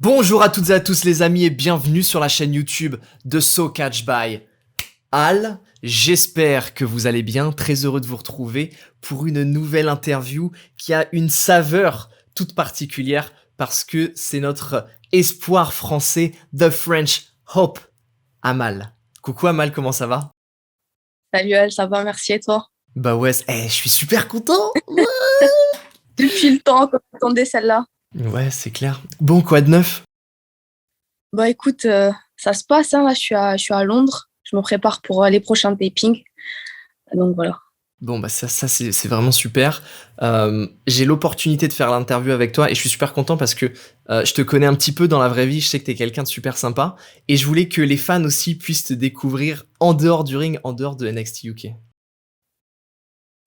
Bonjour à toutes et à tous les amis et bienvenue sur la chaîne YouTube de So Catch by Al. J'espère que vous allez bien, très heureux de vous retrouver pour une nouvelle interview qui a une saveur toute particulière parce que c'est notre espoir français, The French Hope, Amal. Coucou Amal, comment ça va? Salut Elle, ça va, merci et toi? Bah ouais, je suis super content. Depuis le temps qu'on attendait celle-là. Ouais, c'est clair. Bon, quoi de neuf? Bah écoute, ça se passe, hein, là je suis à Londres, je me prépare pour les prochains tapings, donc voilà. Bon, bah ça c'est vraiment super. J'ai l'opportunité de faire l'interview avec toi et je suis super content parce que je te connais un petit peu dans la vraie vie, je sais que t'es quelqu'un de super sympa et je voulais que les fans aussi puissent te découvrir en dehors du ring, en dehors de NXT UK.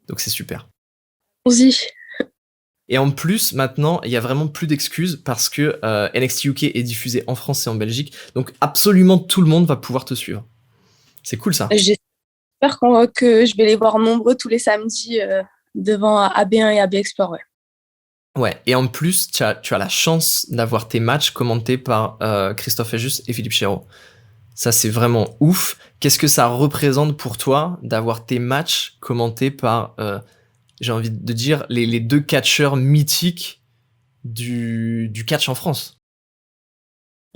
Donc c'est super. Allons-y. Et en plus, maintenant, il y a vraiment plus d'excuses parce que NXT UK est diffusé en France et en Belgique, donc absolument tout le monde va pouvoir te suivre. C'est cool ça. J'espère que je vais les voir nombreux tous les samedis devant AB1 et AB Explore, ouais. Ouais, et en plus, tu as la chance d'avoir tes matchs commentés par Christophe Ajus et Philippe Chéreau. Ça, c'est vraiment ouf. Qu'est-ce que ça représente pour toi d'avoir tes matchs commentés par, j'ai envie de dire, les deux catcheurs mythiques du catch en France?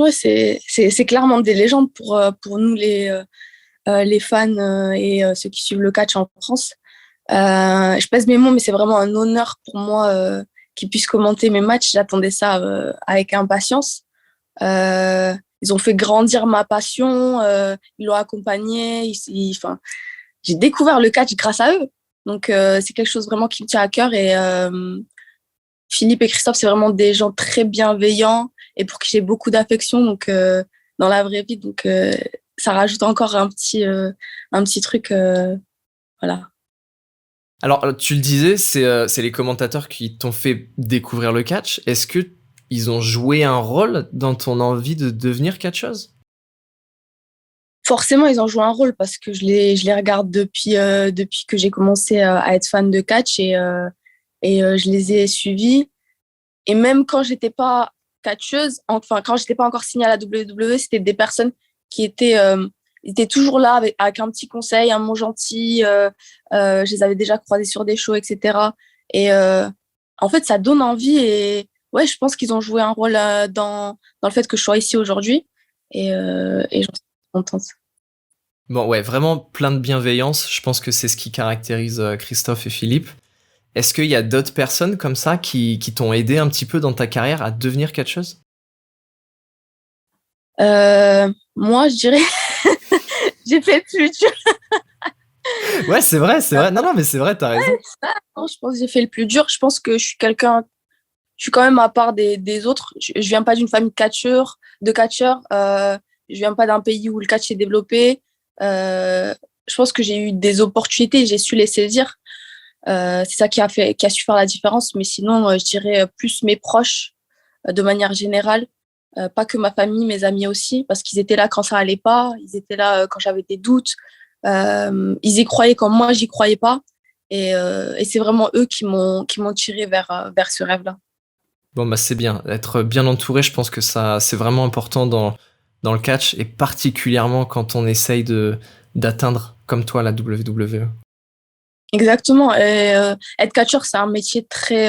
Ouais, c'est clairement des légendes pour nous les fans et ceux qui suivent le catch en France. Je pèse mes mots, mais c'est vraiment un honneur pour moi qu'ils puissent commenter mes matchs. J'attendais ça avec impatience. Ils ont fait grandir ma passion, ils l'ont accompagné. Enfin, j'ai découvert le catch grâce à eux. Donc, c'est quelque chose vraiment qui me tient à cœur. Et Philippe et Christophe, c'est vraiment des gens très bienveillants et pour qui j'ai beaucoup d'affection donc, dans la vraie vie. Donc, ça rajoute encore un petit truc. Voilà. Alors, tu le disais, c'est les commentateurs qui t'ont fait découvrir le catch. Est-ce que ils ont joué un rôle dans ton envie de devenir catcheuse? Forcément, ils ont joué un rôle parce que je les regarde depuis que j'ai commencé à être fan de catch et je les ai suivis. Et même quand j'étais pas catcheuse, enfin, quand j'étais pas encore signée à la WWE, c'était des personnes qui étaient toujours là avec un petit conseil, un mot gentil. Je les avais déjà croisés sur des shows, etc. Et en fait, ça donne envie. Et ouais, je pense qu'ils ont joué un rôle dans le fait que je sois ici aujourd'hui. Et j'en suis contente. Bon, ouais, vraiment plein de bienveillance. Je pense que c'est ce qui caractérise Christophe et Philippe. Est-ce qu'il y a d'autres personnes comme ça qui t'ont aidé un petit peu dans ta carrière à devenir catcheuse? Moi, je dirais, j'ai fait le plus dur. Ouais, c'est vrai, c'est vrai. Non, non, mais c'est vrai, t'as raison. Non, je pense que j'ai fait le plus dur. Je pense que je suis quand même à part des autres. Je viens pas d'une famille de catcheurs. Je viens pas d'un pays où le catch est développé. Euh, je pense que j'ai eu des opportunités, j'ai su les saisir. C'est ça qui a su faire la différence. Mais sinon, je dirais plus mes proches, de manière générale. Pas que ma famille, mes amis aussi, parce qu'ils étaient là quand ça allait pas. Ils étaient là quand j'avais des doutes. Ils y croyaient quand moi, j'y croyais pas. Et c'est vraiment eux qui m'ont tiré vers ce rêve-là. Bon, bah, c'est bien. Être bien entouré, je pense que ça, c'est vraiment important dans le catch et particulièrement quand on essaye d'atteindre, comme toi, la WWE. Exactement. Et être catcheur, c'est un métier très,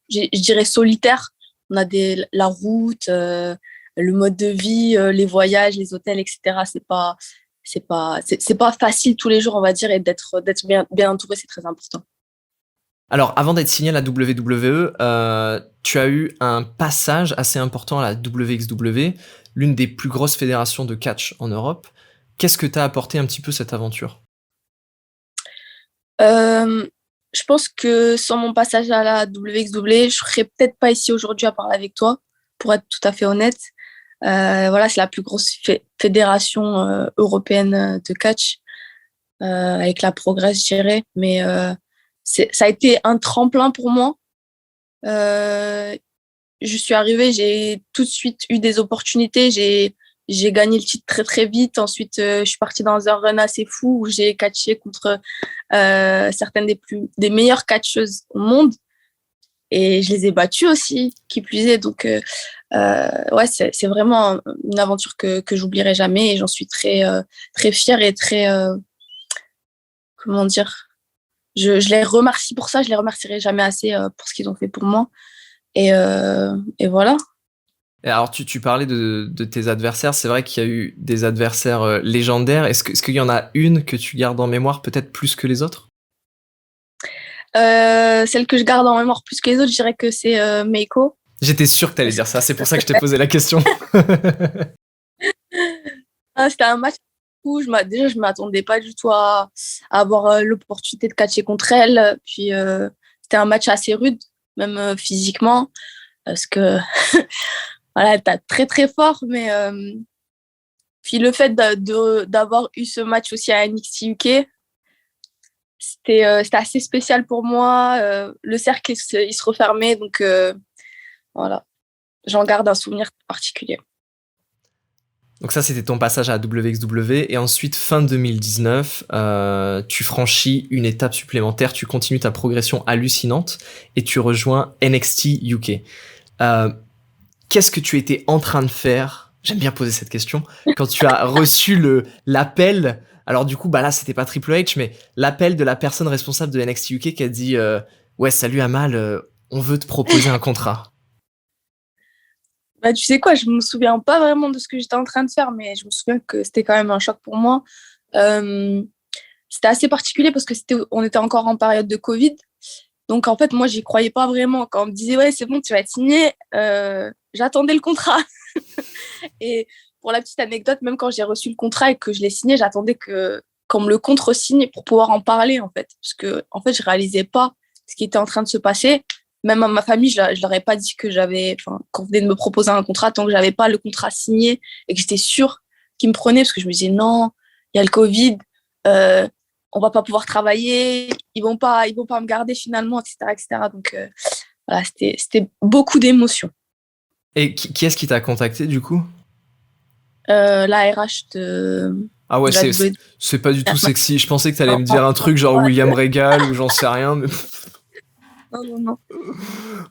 je dirais, solitaire. On a la route, le mode de vie, les voyages, les hôtels, etc. C'est pas facile tous les jours, on va dire, et d'être bien entouré, c'est très important. Alors, avant d'être signé à la WWE, tu as eu un passage assez important à la WXW, l'une des plus grosses fédérations de catch en Europe. Qu'est-ce que t'as apporté un petit peu cette aventure? Euh, je pense que sans mon passage à la WXW, je serais peut-être pas ici aujourd'hui à parler avec toi, pour être tout à fait honnête. Voilà, c'est la plus grosse fédération européenne de catch, avec la Progress, je dirais. Mais ça a été un tremplin pour moi. Euh, je suis arrivée, j'ai tout de suite eu des opportunités. J'ai gagné le titre très très vite. Ensuite, je suis partie dans un run assez fou où j'ai catché contre certaines des meilleures catcheuses au monde. et je les ai battus aussi, qui plus est. Donc, ouais, c'est vraiment une aventure que j'oublierai jamais et j'en suis très fière et très, comment dire, je les remercie pour ça, je les remercierai jamais assez pour ce qu'ils ont fait pour moi. Et voilà. Et alors, tu parlais de tes adversaires. C'est vrai qu'il y a eu des adversaires légendaires. Est-ce qu'il y en a une que tu gardes en mémoire peut-être plus que les autres? Celle que je garde en mémoire plus que les autres, je dirais que c'est Meiko. J'étais sûr que tu allais dire ça. C'est pour ça que je t'ai posé la question. Ah, c'était un match où déjà, je ne m'attendais pas du tout à avoir l'opportunité de catcher contre elle. Puis, c'était un match assez rude, même physiquement, parce que voilà, elle était très, très fort. Mais puis, le fait d'avoir eu ce match aussi à NXT UK, c'était assez spécial pour moi. Le cercle, il se refermait. Donc, voilà, j'en garde un souvenir particulier. Donc ça, c'était ton passage à WXW. Et ensuite, fin 2019, tu franchis une étape supplémentaire. Tu continues ta progression hallucinante et tu rejoins NXT UK. Qu'est-ce que tu étais en train de faire? J'aime bien poser cette question. Quand tu as reçu l'appel, alors du coup, bah là, c'était pas Triple H, mais l'appel de la personne responsable de NXT UK qui a dit ouais, salut Amal, on veut te proposer un contrat. Bah, tu sais quoi, je me souviens pas vraiment de ce que j'étais en train de faire, mais je me souviens que c'était quand même un choc pour moi. Euh, C'était assez particulier parce que on était encore en période de Covid. Donc, en fait, moi, j'y croyais pas vraiment. Quand on me disait, ouais, c'est bon, tu vas être signé, j'attendais le contrat. Et pour la petite anecdote, même quand j'ai reçu le contrat et que je l'ai signé, j'attendais qu'on me le contre-signe pour pouvoir en parler, en fait. Parce que, en fait, je réalisais pas ce qui était en train de se passer. Même à ma famille, je leur ai pas dit qu'on venait de me proposer un contrat tant que j'avais pas le contrat signé et que j'étais sûre qu'ils me prenaient parce que je me disais, non, il y a le Covid, euh, on va pas pouvoir travailler, ils vont pas me garder finalement, etc., etc. Donc, voilà, c'était beaucoup d'émotions. Et qui est-ce qui t'a contacté du coup? La RH Ah ouais, de la W. c'est pas du tout sexy. Je pensais que t'allais Non, me dire un truc genre ouais, William Regal ou j'en sais rien. Mais... non, non, non.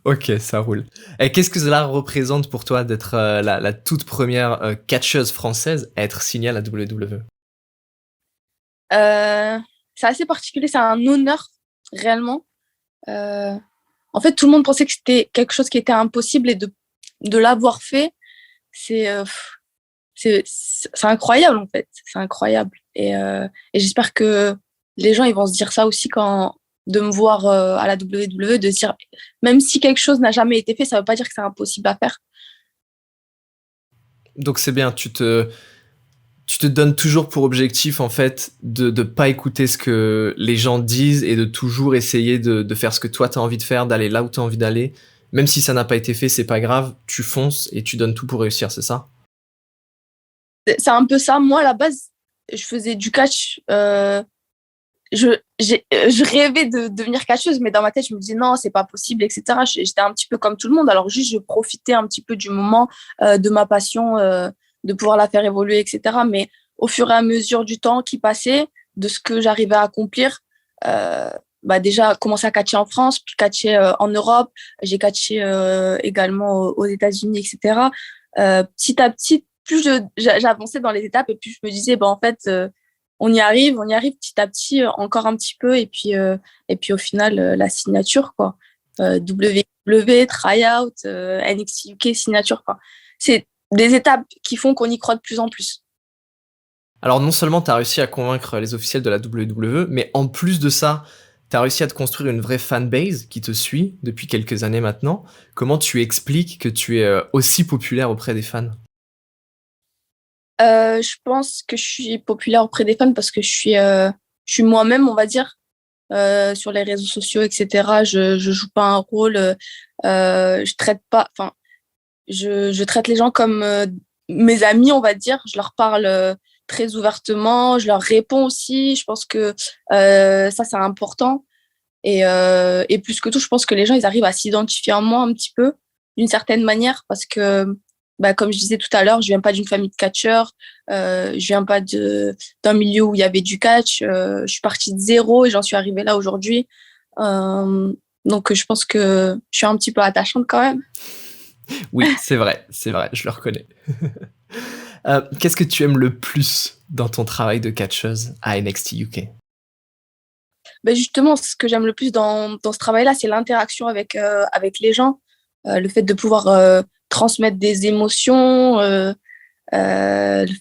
Ok, ça roule. Et qu'est-ce que cela représente pour toi d'être la toute première catcheuse française à être signée à la WWE? Euh, c'est assez particulier, c'est un honneur réellement. Euh, En fait, tout le monde pensait que c'était quelque chose qui était impossible et de l'avoir fait, c'est c'est incroyable en fait. C'est incroyable. Et j'espère que les gens ils vont se dire ça aussi quand de me voir à la WWE, de se dire même si quelque chose n'a jamais été fait, ça veut pas dire que c'est impossible à faire. Donc c'est bien, tu te donnes toujours pour objectif en fait de pas écouter ce que les gens disent et de toujours essayer de faire ce que toi t'as envie de faire, d'aller là où t'as envie d'aller. Même si ça n'a pas été fait, c'est pas grave, tu fonces et tu donnes tout pour réussir, c'est ça? C'est un peu ça. Moi, à la base, je faisais du catch. Je rêvais de devenir catcheuse, mais dans ma tête, je me disais non, c'est pas possible, etc. J'étais un petit peu comme tout le monde. Alors, juste, je profitais un petit peu du moment, de ma passion, de pouvoir la faire évoluer, etc. Mais au fur et à mesure du temps qui passait, de ce que j'arrivais à accomplir, euh, bah déjà, commencer à catcher en France, puis catcher en Europe. J'ai catché également aux États-Unis, etc. Petit à petit, j'avançais dans les étapes et puis je me disais, bah, en fait, on y arrive petit à petit, encore un petit peu, et puis au final, la signature, quoi. WWE, tryout, NXT UK, signature, quoi. C'est des étapes qui font qu'on y croit de plus en plus. Alors non seulement t'as réussi à convaincre les officiels de la WWE, mais en plus de ça, t'as réussi à te construire une vraie fanbase qui te suit depuis quelques années maintenant. Comment tu expliques que tu es aussi populaire auprès des fans? Je pense que je suis populaire auprès des fans parce que je suis moi-même, on va dire, sur les réseaux sociaux, etc. Je joue pas un rôle, je traite pas, enfin, je traite les gens comme mes amis, on va dire. Je leur parle très ouvertement, je leur réponds aussi. Je pense que ça, c'est important. Et plus que tout, je pense que les gens, ils arrivent à s'identifier en moi un petit peu, d'une certaine manière, parce que, bah, comme je disais tout à l'heure, je viens pas d'une famille de catcheurs, je viens pas d'un milieu où il y avait du catch. Je suis partie de zéro et j'en suis arrivée là aujourd'hui. Donc, je pense que je suis un petit peu attachante quand même. Oui, c'est vrai, je le reconnais. Qu'est-ce que tu aimes le plus dans ton travail de catcheuse à NXT UK? Ben justement, ce que j'aime le plus dans ce travail-là, c'est l'interaction avec les gens, le fait de pouvoir transmettre des émotions, le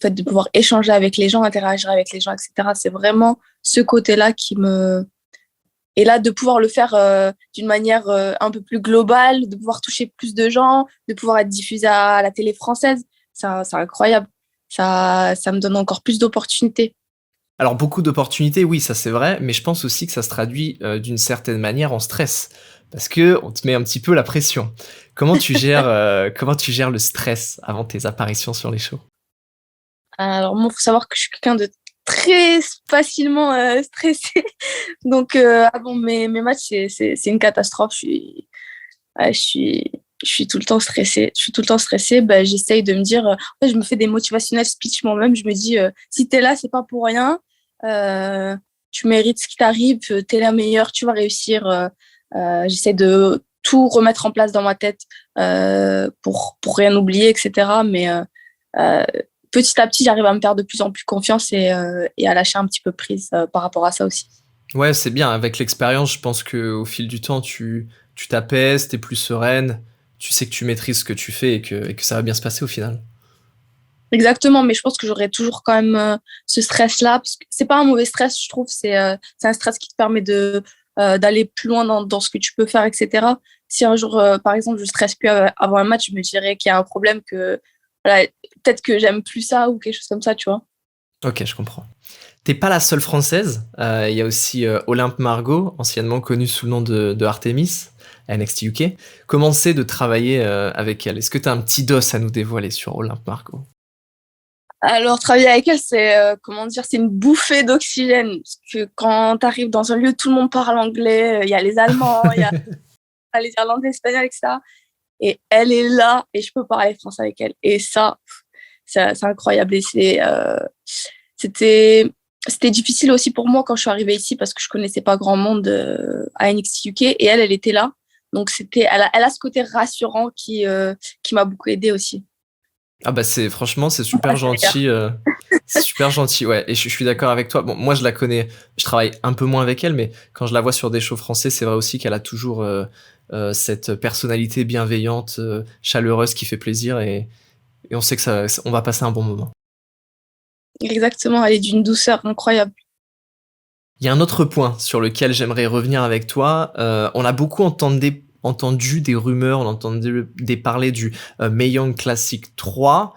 fait de pouvoir échanger avec les gens, interagir avec les gens, etc. C'est vraiment ce côté-là qui me... Et là, de pouvoir le faire d'une manière un peu plus globale, de pouvoir toucher plus de gens, de pouvoir être diffusé à la télé française, c'est incroyable. Ça me donne encore plus d'opportunités. Alors beaucoup d'opportunités, oui, ça c'est vrai, mais je pense aussi que ça se traduit, d'une certaine manière en stress. Parce que on te met un petit peu la pression. Comment tu gères le stress avant tes apparitions sur les shows? Alors moi, il faut savoir que je suis quelqu'un de très facilement stressé. Donc avant mes matchs, c'est une catastrophe. Ouais, je suis tout le temps stressée. Je suis tout le temps stressée. Ben, j'essaye de me dire, en fait, je me fais des motivational speech moi-même. Je me dis, si t'es là, c'est pas pour rien. Euh, Tu mérites ce qui t'arrive. T'es la meilleure. Tu vas réussir. J'essaie de tout remettre en place dans ma tête pour rien oublier, etc. Mais euh, petit à petit, j'arrive à me faire de plus en plus confiance et à lâcher un petit peu prise par rapport à ça aussi. Ouais, c'est bien, avec l'expérience, je pense qu'au fil du temps, tu t'apaises, tu plus sereine, tu sais que tu maîtrises ce que tu fais et que ça va bien se passer au final. Exactement, mais je pense que j'aurais toujours quand même ce stress-là, parce que c'est pas un mauvais stress, je trouve, c'est un stress qui te permet d'aller plus loin dans ce que tu peux faire, etc. Si un jour, par exemple, je stresse plus avant un match, je me dirais qu'il y a un problème que, voilà, peut-être que j'aime plus ça ou quelque chose comme ça, tu vois. Ok, je comprends. T'es pas la seule française, il y a aussi Olympe Margot, anciennement connue sous le nom de Artemis, à NXT UK. Comment c'est de travailler avec elle? Est-ce que t'as un petit dos à nous dévoiler sur Olympe Margot? Alors, travailler avec elle, c'est, comment dire, c'est une bouffée d'oxygène. Parce que quand tu arrives dans un lieu, tout le monde parle anglais, il y a les Allemands, il y a les Irlandais, Espagnols, etc. Et elle est là et je peux parler français avec elle. Et ça, c'est incroyable. Et c'était, c'était difficile aussi pour moi quand je suis arrivée ici parce que je connaissais pas grand monde à NXT UK et elle était là. Donc elle a ce côté rassurant qui m'a beaucoup aidée aussi. Ah bah franchement c'est super gentil, c'est super gentil, ouais. Et je suis d'accord avec toi. Bon, moi je la connais, je travaille un peu moins avec elle, mais quand je la vois sur des shows français, c'est vrai aussi qu'elle a toujours cette personnalité bienveillante, chaleureuse qui fait plaisir et on sait que on va passer un bon moment. Exactement, elle est d'une douceur incroyable. Il y a un autre point sur lequel j'aimerais revenir avec toi. On a beaucoup entendu des rumeurs, on a entendu des parler du Mae Young Classic 3.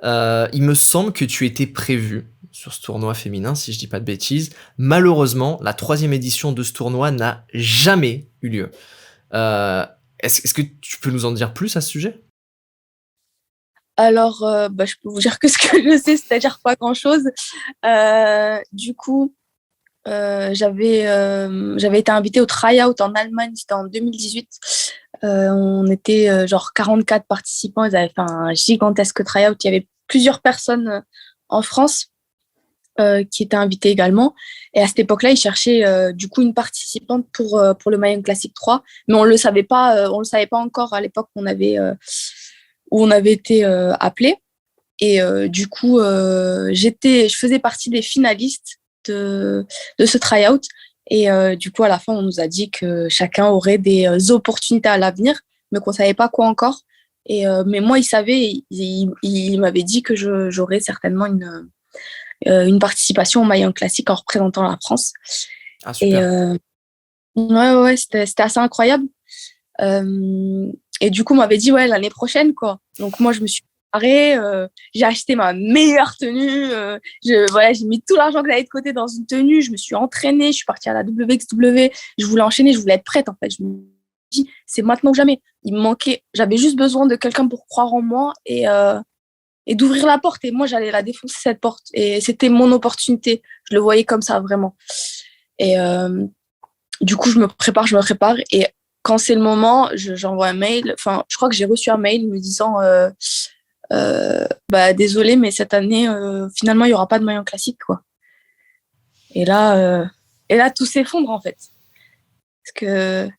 Il me semble que tu étais prévu sur ce tournoi féminin, si je dis pas de bêtises. Malheureusement, la troisième édition de ce tournoi n'a jamais eu lieu. Euh, est-ce que tu peux nous en dire plus à ce sujet? Alors, bah, je peux vous dire que ce que je sais, c'est-à-dire pas grand-chose. Du coup, j'avais été invitée au tryout en Allemagne, c'était en 2018. On était genre 44 participants, ils avaient fait un gigantesque tryout. Il y avait plusieurs personnes en France qui étaient invitées également. Et à cette époque-là, ils cherchaient du coup une participante pour le Mayan Classic 3. Mais on le savait pas encore à l'époque où on avait été appelé. Et du coup, je faisais partie des finalistes de ce tryout. Et du coup, à la fin, on nous a dit que chacun aurait des opportunités à l'avenir, mais qu'on ne savait pas quoi encore. Mais moi, il savait, il m'avait dit que j'aurais certainement une participation au Maillon Classique en représentant la France. Ah Et super. ouais, c'était assez incroyable. Euh, et du coup, on m'avait dit, ouais, l'année prochaine, quoi. Donc, moi, je me suis préparée, j'ai acheté ma meilleure tenue, voilà, j'ai mis tout l'argent que j'avais de côté dans une tenue, je me suis entraînée, je suis partie à la WXW, je voulais enchaîner, je voulais être prête, en fait. Je me dis, c'est maintenant ou jamais. Il me manquait, j'avais juste besoin de quelqu'un pour croire en moi et d'ouvrir la porte. Et moi, j'allais la défoncer, cette porte. Et c'était mon opportunité. Je le voyais comme ça, vraiment. Et du coup, je me prépare. Et quand c'est le moment, j'envoie un mail. Enfin, je crois que j'ai reçu un mail me disant bah, désolé, mais cette année, finalement, il n'y aura pas de maillot classique, quoi. Et là, tout s'effondre, en fait. Parce que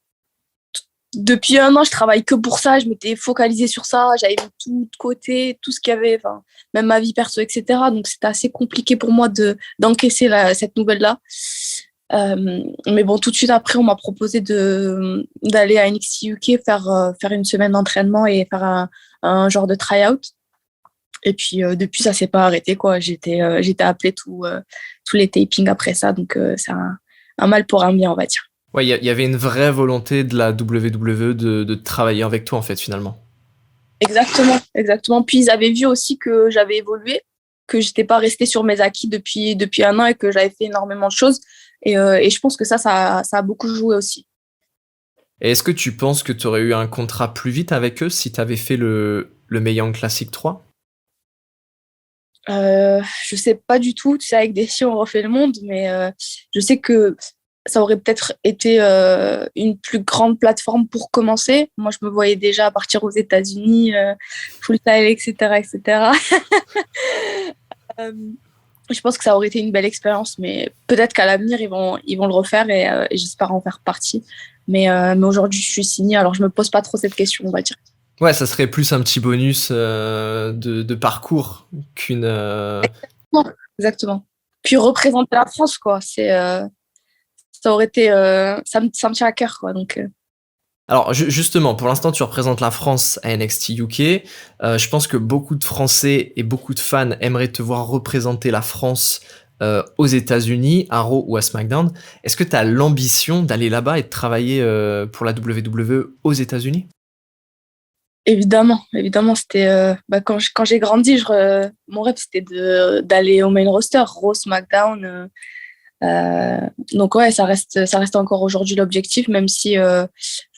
depuis un an, je travaille que pour ça. Je m'étais focalisée sur ça. J'avais mis tout de côté, tout ce qu'il y avait, enfin, même ma vie perso, etc. Donc, c'était assez compliqué pour moi d'encaisser cette nouvelle-là. Mais bon, tout de suite après, on m'a proposé d'aller à NXT UK faire une semaine d'entraînement et faire un genre de try-out. Et puis, depuis, ça s'est pas arrêté, quoi. J'étais appelée tous les tapings après ça. Donc, c'est un mal pour un bien, on va dire. Ouais, il y avait une vraie volonté de la WWE de travailler avec toi, en fait, finalement. Exactement, exactement. Puis ils avaient vu aussi que j'avais évolué, que j'étais pas restée sur mes acquis depuis un an et que j'avais fait énormément de choses. Et je pense que ça a beaucoup joué aussi. Et est-ce que tu penses que tu aurais eu un contrat plus vite avec eux si tu avais fait le Mae Young Classic 3? Je sais pas du tout, tu sais, avec des si on refait le monde, mais je sais que ça aurait peut-être été une plus grande plateforme pour commencer. Moi, je me voyais déjà partir aux États-Unis, full time, etc., etc. Euh, je pense que ça aurait été une belle expérience, mais peut-être qu'à l'avenir, ils vont le refaire et j'espère en faire partie. Mais aujourd'hui, je suis signée, alors je me pose pas trop cette question, on va dire. Ouais, ça serait plus un petit bonus de parcours qu'une. Non, exactement. Puis représenter la France, quoi. Ça aurait été, ça me tient à cœur, quoi. Donc, Alors justement, pour l'instant, tu représentes la France à NXT UK. Je pense que beaucoup de Français et beaucoup de fans aimeraient te voir représenter la France aux États-Unis, à Raw ou à SmackDown. Est-ce que tu as l'ambition d'aller là-bas et de travailler pour la WWE aux États-Unis? évidemment, évidemment, c'était quand j'ai grandi, mon rêve c'était d'aller au main roster, Raw, SmackDown. Donc ouais, ça reste encore aujourd'hui l'objectif, même si je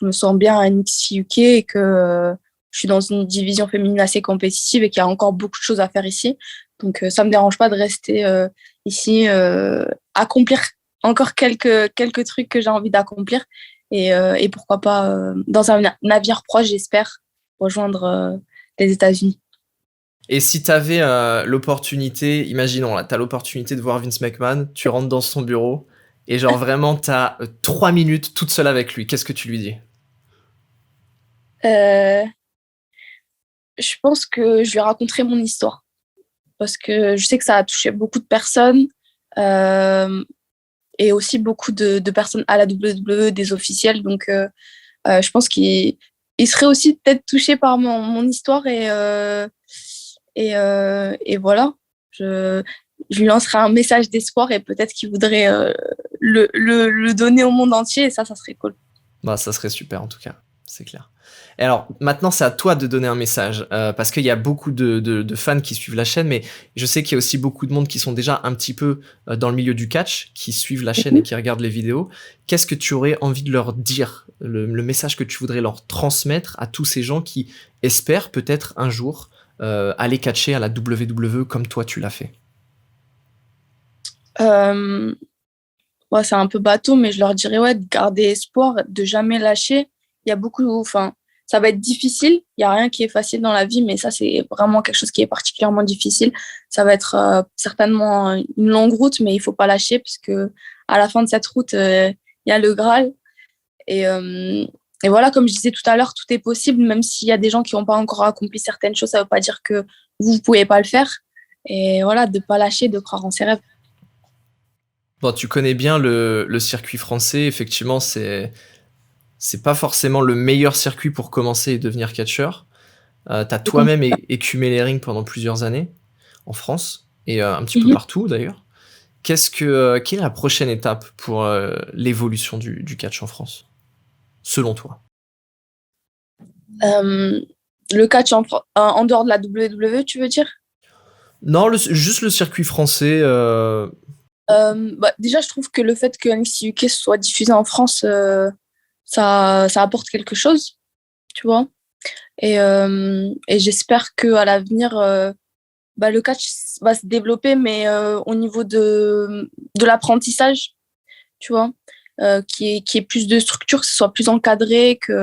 me sens bien à NXT UK et que je suis dans une division féminine assez compétitive et qu'il y a encore beaucoup de choses à faire ici. Donc ça me dérange pas de rester ici, accomplir encore quelques trucs que j'ai envie d'accomplir et pourquoi pas dans un navire proche, j'espère, rejoindre les États-Unis. Et si tu avais l'opportunité, imaginons là, tu as l'opportunité de voir Vince McMahon, tu rentres dans son bureau et genre vraiment tu as 3 minutes toute seule avec lui, qu'est-ce que tu lui dis? Euh, je pense que je lui raconterai mon histoire parce que je sais que ça a touché beaucoup de personnes et aussi beaucoup de personnes à la WWE, des officiels. Donc, je pense qu'il serait aussi peut-être touché par mon histoire et voilà. Je, je lui lancerai un message d'espoir et peut-être qu'il voudrait le donner au monde entier et ça serait cool. Bah, ça serait super en tout cas, c'est clair. Et alors, maintenant, c'est à toi de donner un message, parce qu'il y a beaucoup de fans qui suivent la chaîne, mais je sais qu'il y a aussi beaucoup de monde qui sont déjà un petit peu dans le milieu du catch, qui suivent la chaîne et qui regardent les vidéos. Qu'est-ce que tu aurais envie de leur dire, le message que tu voudrais leur transmettre à tous ces gens qui espèrent peut-être un jour aller catcher à la WWE comme toi tu l'as fait? Euh, ouais, c'est un peu bateau, mais je leur dirais ouais, de garder espoir, de jamais lâcher. Il y a beaucoup, enfin, ça va être difficile. Il n'y a rien qui est facile dans la vie, mais ça, c'est vraiment quelque chose qui est particulièrement difficile. Ça va être certainement une longue route, mais il faut pas lâcher parce que à la fin de cette route, il y a le Graal. Et, euh, et voilà, comme je disais tout à l'heure, tout est possible, même s'il y a des gens qui n'ont pas encore accompli certaines choses, ça ne veut pas dire que vous ne pouvez pas le faire. Et voilà, de ne pas lâcher, de croire en ses rêves. Bon, tu connais bien le circuit français, effectivement, c'est pas forcément le meilleur circuit pour commencer et devenir catcheur. T'as toi-même écumé les rings pendant plusieurs années en France et un petit peu Mhm. partout d'ailleurs. Quelle est la prochaine étape pour l'évolution du catch en France, selon toi? Euh, le catch en dehors de la WWE, tu veux dire? Non, juste le circuit français. Déjà, je trouve que le fait que NXT UK soit diffusé en France, ça apporte quelque chose, tu vois. Et j'espère qu'à l'avenir, le catch va se développer, mais au niveau de l'apprentissage, tu vois, qu'il y ait plus de structure, que ce soit plus encadré, qu'il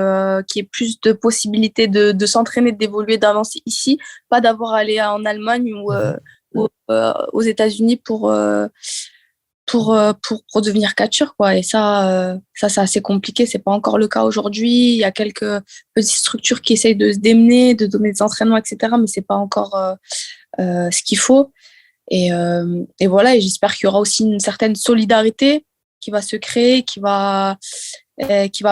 y ait plus de possibilités de s'entraîner, d'évoluer, d'avancer ici, pas d'avoir à aller en Allemagne ou aux États-Unis pour devenir catcheur, quoi. Et ça c'est assez compliqué. C'est pas encore le cas aujourd'hui. Il y a quelques petites structures qui essayent de se démener, de donner des entraînements, etc. Mais c'est pas encore ce qu'il faut. Et voilà. Et j'espère qu'il y aura aussi une certaine solidarité qui va se créer, qui va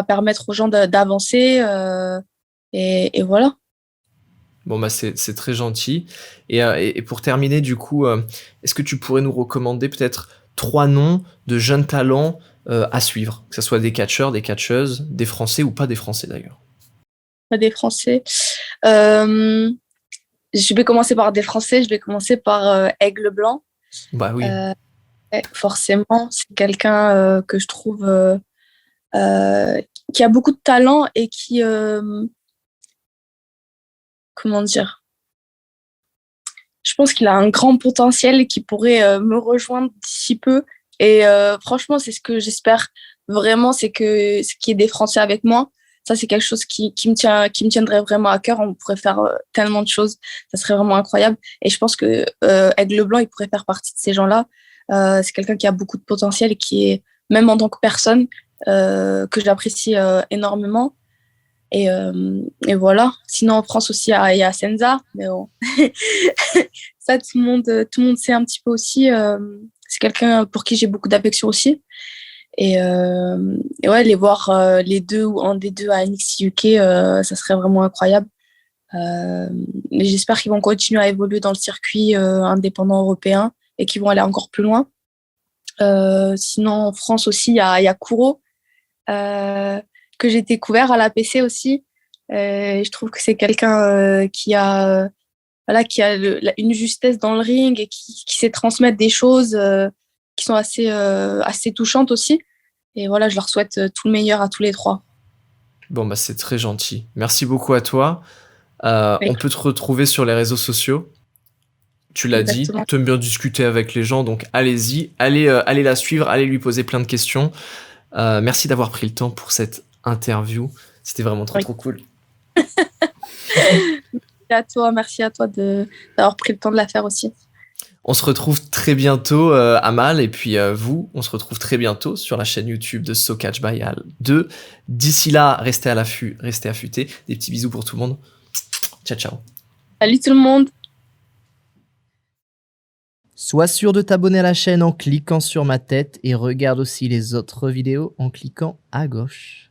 permettre aux gens d'avancer. Et voilà. Bon, bah, c'est très gentil. Et pour terminer, du coup, est-ce que tu pourrais nous recommander peut-être 3 noms de jeunes talents à suivre? Que ce soit des catcheurs, des catcheuses, des Français ou pas des Français d'ailleurs. Pas des Français. Euh, je vais commencer par des Français. Je vais commencer par Aigle Blanc. Bah oui. Ouais, forcément, c'est quelqu'un que je trouve euh, qui a beaucoup de talent et qui, comment dire, je pense qu'il a un grand potentiel et qui pourrait me rejoindre d'ici peu. Et franchement, c'est ce que j'espère vraiment, c'est que ce qui est des Français avec moi, ça c'est quelque chose qui me tiendrait vraiment à cœur. On pourrait faire tellement de choses, ça serait vraiment incroyable. Et je pense que Aigle Blanc, il pourrait faire partie de ces gens-là. C'est quelqu'un qui a beaucoup de potentiel et qui est, même en tant que personne, que j'apprécie énormément. Et voilà. Sinon, en France aussi, il y a Senza. Mais bon. Ça, tout le monde sait un petit peu aussi. C'est quelqu'un pour qui j'ai beaucoup d'affection aussi. Et ouais, les voir les deux ou un des deux à NXT UK, ça serait vraiment incroyable. Mais j'espère qu'ils vont continuer à évoluer dans le circuit indépendant européen et qu'ils vont aller encore plus loin. Sinon, en France aussi, il y a Kuro, que j'ai découvert à la PC aussi. Je trouve que c'est quelqu'un voilà, qui a une justesse dans le ring et qui sait transmettre des choses qui sont assez touchantes aussi. Et voilà, je leur souhaite tout le meilleur à tous les trois. Bon, bah c'est très gentil. Merci beaucoup à toi. Oui, On peut te retrouver sur les réseaux sociaux. Tu l'as dit, exactement. tu aimes bien discuter avec les gens, donc allez-y, allez la suivre, allez lui poser plein de questions. Merci d'avoir pris le temps pour cette interview. C'était vraiment trop Oui. trop cool. Merci à toi d'avoir pris le temps de la faire aussi. On se retrouve très bientôt, Amal, et puis vous, on se retrouve très bientôt sur la chaîne YouTube de So Catch by Al 2. D'ici là, restez à l'affût, restez affûtés. Des petits bisous pour tout le monde. Ciao, ciao. Salut tout le monde! Sois sûr de t'abonner à la chaîne en cliquant sur ma tête et regarde aussi les autres vidéos en cliquant à gauche.